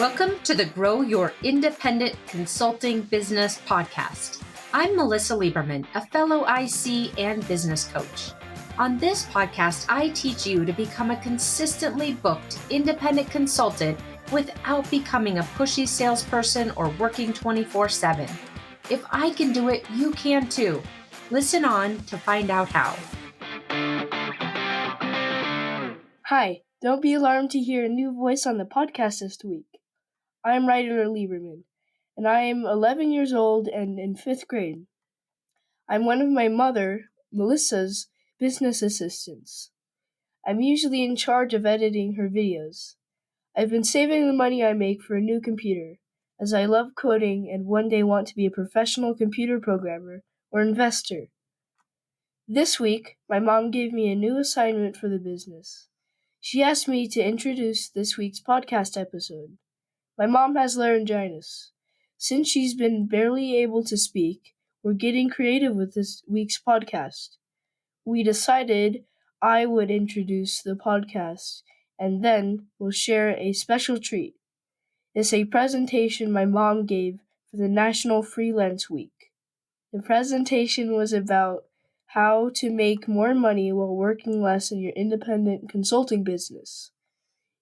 Welcome to the Grow Your Independent Consulting Business podcast. I'm Melissa Lieberman, a fellow IC and business coach. On this podcast, I teach you to become a consistently booked independent consultant without becoming a pushy salesperson or working 24/7. If I can do it, you can too. Listen on to find out how. Hi, don't be alarmed to hear a new voice on the podcast this week. I'm Ryder Lieberman, and I am 11 years old and in 5th grade. I'm one of my mother, Melissa's, business assistants. I'm usually in charge of editing her videos. I've been saving the money I make for a new computer, as I love coding and one day want to be a professional computer programmer or investor. This week, my mom gave me a new assignment for the business. She asked me to introduce this week's podcast episode. My mom has laryngitis. Since she's been barely able to speak, we're getting creative with this week's podcast. We decided I would introduce the podcast, and then we'll share a special treat. It's a presentation my mom gave for the National Freelance Week. The presentation was about how to make more money while working less in your independent consulting business.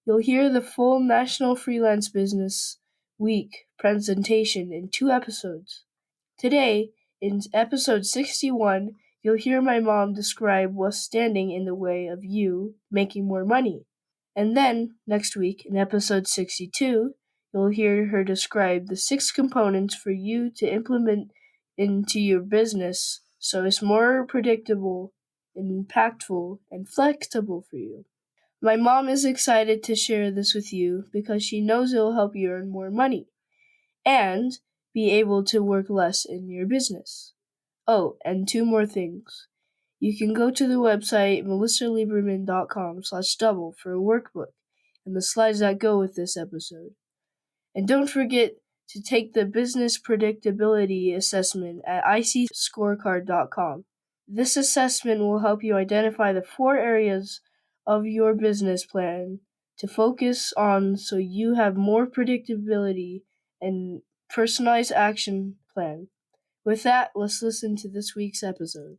You'll hear the full National Freelance Business Week presentation in 2 episodes. Today, in episode 61, you'll hear my mom describe what's standing in the way of you making more money. And then, next week, in episode 62, you'll hear her describe the 6 components for you to implement into your business so it's more predictable, impactful, and flexible for you. My mom is excited to share this with you because she knows it will help you earn more money and be able to work less in your business. Oh, and 2 more things. You can go to the website melissalieberman.com/double for a workbook and the slides that go with this episode. And don't forget to take the Business Predictability Assessment at icscorecard.com. This assessment will help you identify the 4 areas of your business plan to focus on so you have more predictability and personalized action plan. With that, let's listen to this week's episode.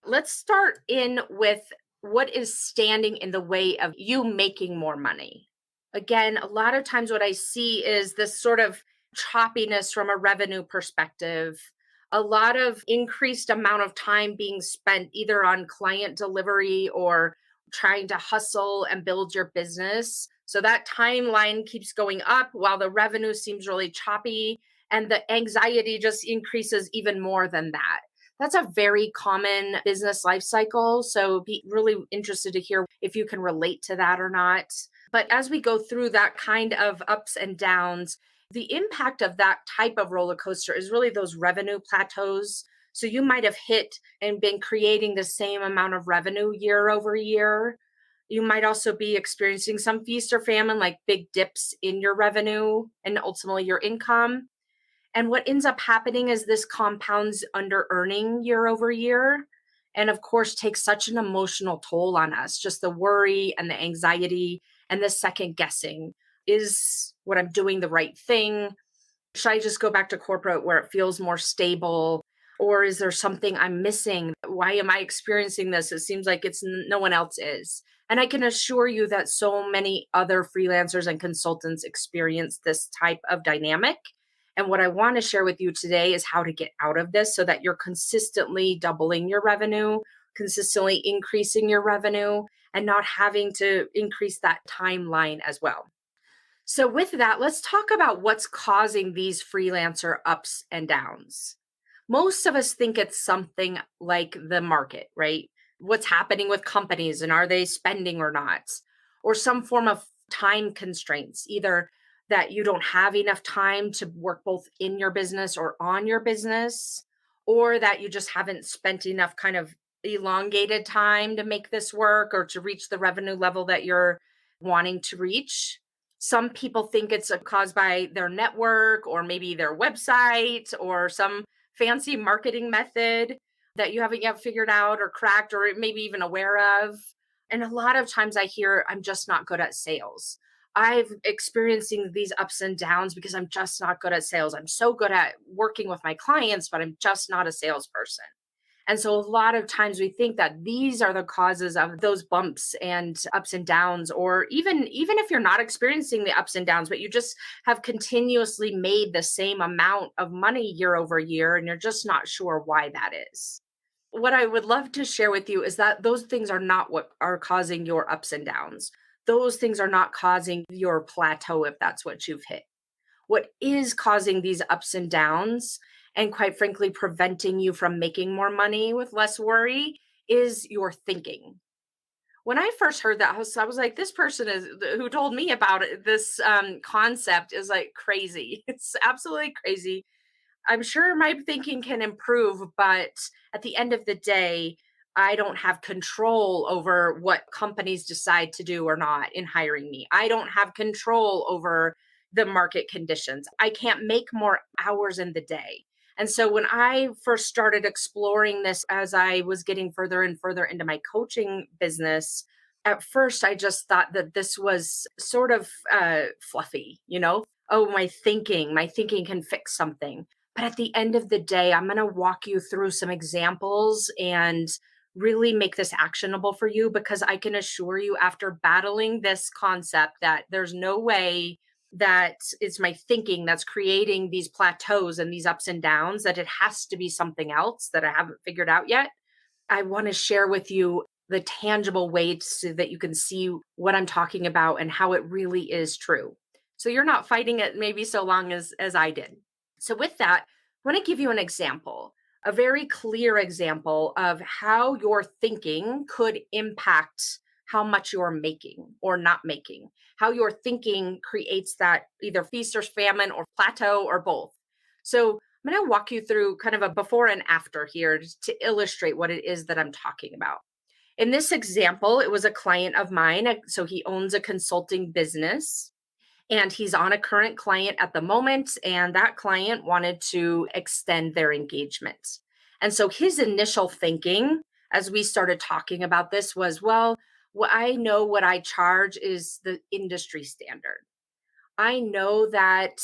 Let's start in with what is standing in the way of you making more money. Again, a lot of times what I see is this sort of choppiness from a revenue perspective, a lot of increased amount of time being spent either on client delivery or trying to hustle and build your business. So that timeline keeps going up while the revenue seems really choppy and the anxiety just increases even more than that. That's a very common business life cycle. So be really interested to hear if you can relate to that or not. But as we go through that kind of ups and downs, the impact of that type of roller coaster is really those revenue plateaus. So you might have hit and been creating the same amount of revenue year over year. You might also be experiencing some feast or famine, like big dips in your revenue and ultimately your income. And what ends up happening is this compounds under earning year over year. And of course, takes such an emotional toll on us, just the worry and the anxiety and the second guessing. Is what I'm doing the right thing? Should I just go back to corporate where it feels more stable? Or is there something I'm missing? Why am I experiencing this? It seems like it's no one else is. And I can assure you that so many other freelancers and consultants experience this type of dynamic. And what I want to share with you today is how to get out of this so that you're consistently doubling your revenue, consistently increasing your revenue, and not having to increase that timeline as well. So with that, let's talk about what's causing these freelancer ups and downs. Most of us think it's something like the market, right? What's happening with companies and are they spending or not? Or some form of time constraints, either that you don't have enough time to work both in your business or on your business, or that you just haven't spent enough kind of elongated time to make this work or to reach the revenue level that you're wanting to reach. Some people think it's caused by their network or maybe their website or some fancy marketing method that you haven't yet figured out or cracked or maybe even aware of. And a lot of times I hear, I'm just not good at sales. I've experiencing these ups and downs because I'm just not good at sales. I'm so good at working with my clients, but I'm just not a salesperson. And so a lot of times we think that these are the causes of those bumps and ups and downs, or even if you're not experiencing the ups and downs, but you just have continuously made the same amount of money year over year and you're just not sure why that is. What I would love to share with you is that those things are not what are causing your ups and downs. Those things are not causing your plateau if that's what you've hit. What is causing these ups and downs, and quite frankly, preventing you from making more money with less worry, is your thinking. When I first heard that, I was like, this person is who told me about it, this concept is like crazy. It's absolutely crazy. I'm sure my thinking can improve, but at the end of the day, I don't have control over what companies decide to do or not in hiring me. I don't have control over the market conditions. I can't make more hours in the day. And so when I first started exploring this as I was getting further and further into my coaching business, at first I just thought that this was sort of fluffy, Oh, my thinking can fix something. But at the end of the day, I'm going to walk you through some examples and really make this actionable for you, because I can assure you, after battling this concept, that there's no way that it's my thinking that's creating these plateaus and these ups and downs, that it has to be something else that I haven't figured out yet. I want to share with you the tangible ways so that you can see what I'm talking about and how it really is true. So you're not fighting it maybe so long as I did. So with that, I want to give you an example, a very clear example of how your thinking could impact how much you're making or not making, how your thinking creates that either feast or famine or plateau or both. So I'm going to walk you through kind of a before and after here just to illustrate what it is that I'm talking about. In this example, it was a client of mine. So he owns a consulting business and he's on a current client at the moment. And that client wanted to extend their engagement. And so his initial thinking, as we started talking about this, was, well, I know what I charge is the industry standard. I know that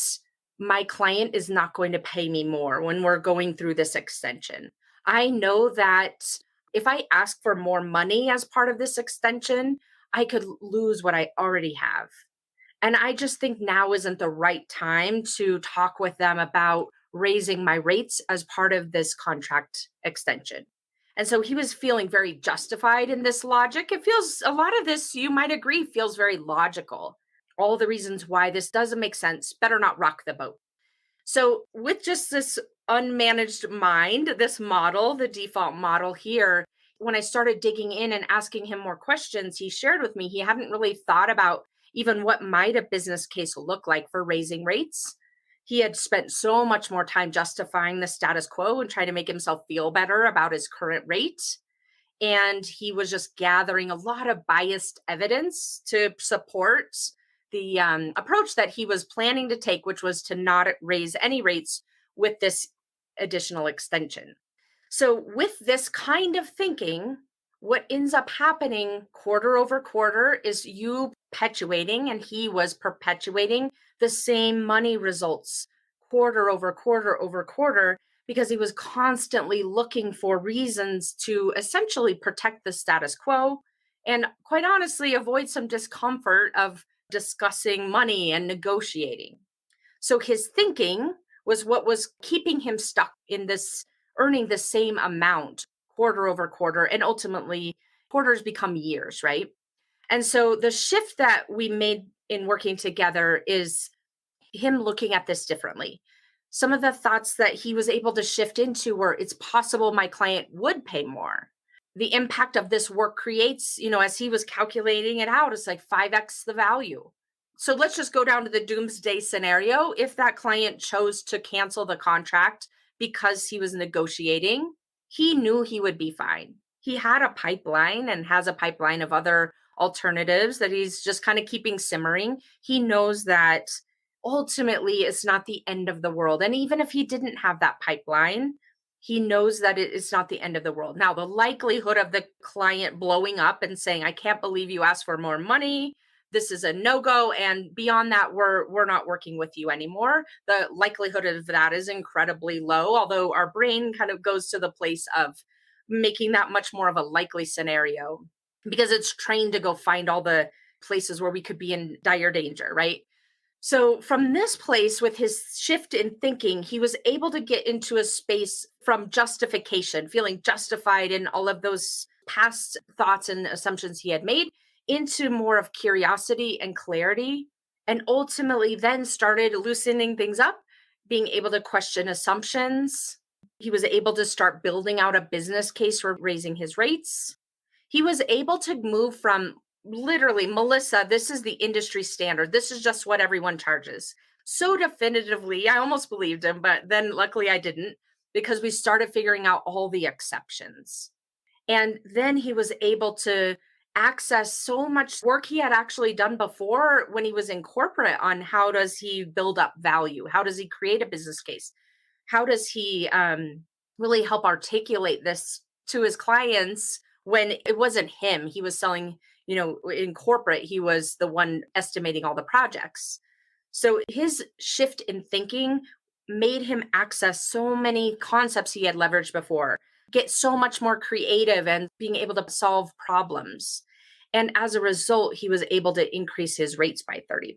my client is not going to pay me more when we're going through this extension. I know that if I ask for more money as part of this extension, I could lose what I already have. And I just think now isn't the right time to talk with them about raising my rates as part of this contract extension. And so he was feeling very justified in this logic. It feels, a lot of this, you might agree, feels very logical. All the reasons why this doesn't make sense, better not rock the boat. So, with just this unmanaged mind, this model, the default model here, when I started digging in and asking him more questions, he shared with me he hadn't really thought about even what might a business case look like for raising rates. He had spent so much more time justifying the status quo and trying to make himself feel better about his current rate. And he was just gathering a lot of biased evidence to support the approach that he was planning to take, which was to not raise any rates with this additional extension. So, with this kind of thinking, what ends up happening quarter over quarter is you perpetuating, and he was perpetuating the same money results quarter over quarter, because he was constantly looking for reasons to essentially protect the status quo and, quite honestly, avoid some discomfort of discussing money and negotiating. So his thinking was what was keeping him stuck in this earning the same amount quarter over quarter. And ultimately, quarters become years, right? And so the shift that we made in working together is him looking at this differently. Some of the thoughts that he was able to shift into were, it's possible my client would pay more. The impact of this work creates, as he was calculating it out, it's like 5x the value. So let's just go down to the doomsday scenario. If that client chose to cancel the contract because he was negotiating, he knew he would be fine. He had a pipeline and has a pipeline of other alternatives that he's just kind of keeping simmering. He knows that ultimately it's not the end of the world. And even if he didn't have that pipeline, he knows that it's not the end of the world. Now, the likelihood of the client blowing up and saying, I can't believe you asked for more money, this is a no-go, and beyond that, we're not working with you anymore. The likelihood of that is incredibly low, although our brain kind of goes to the place of making that much more of a likely scenario because it's trained to go find all the places where we could be in dire danger, right? So, from this place, with his shift in thinking, he was able to get into a space from justification, feeling justified in all of those past thoughts and assumptions he had made, into more of curiosity and clarity. And ultimately, then started loosening things up, being able to question assumptions. He was able to start building out a business case for raising his rates. He was able to move from literally, Melissa, this is the industry standard. This is just what everyone charges. So definitively, I almost believed him, but then luckily I didn't because we started figuring out all the exceptions. And then he was able to access so much work he had actually done before when he was in corporate on how does he build up value? How does he create a business case? How does he really help articulate this to his clients when it wasn't him? He was selling, in corporate, he was the one estimating all the projects. So his shift in thinking made him access so many concepts he had leveraged before, get so much more creative and being able to solve problems. And as a result, he was able to increase his rates by 30%.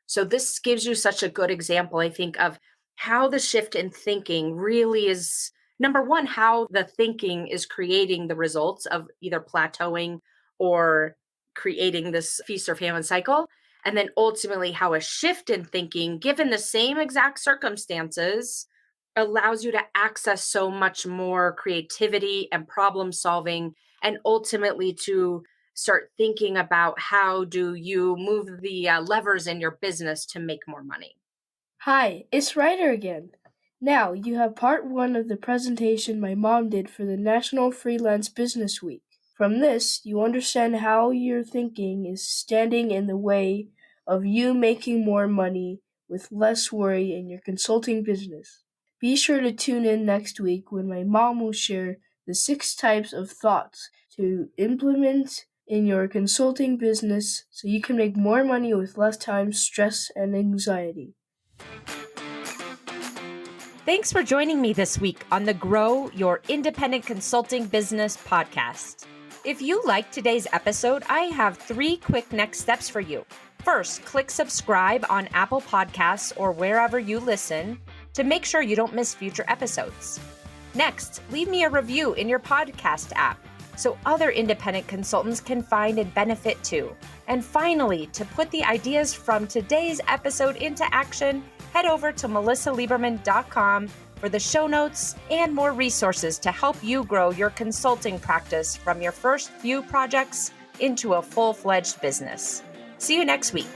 So this gives you such a good example, I think, of how the shift in thinking really is, number one, how the thinking is creating the results of either plateauing or creating this feast or famine cycle. And then ultimately, how a shift in thinking, given the same exact circumstances, allows you to access so much more creativity and problem solving, and ultimately to start thinking about how do you move the levers in your business to make more money. Hi, it's Ryder again. Now, you have part 1 of the presentation my mom did for the National Freelance Business Week. From this, you understand how your thinking is standing in the way of you making more money with less worry in your consulting business. Be sure to tune in next week when my mom will share the 6 types of thoughts to implement in your consulting business so you can make more money with less time, stress, and anxiety. Thanks for joining me this week on the Grow Your Independent Consulting Business podcast. If you liked today's episode, I have 3 quick next steps for you. First, click subscribe on Apple Podcasts or wherever you listen to make sure you don't miss future episodes. Next, leave me a review in your podcast app so other independent consultants can find and benefit too. And finally, to put the ideas from today's episode into action, head over to melissalieberman.com for the show notes and more resources to help you grow your consulting practice from your first few projects into a full-fledged business. See you next week.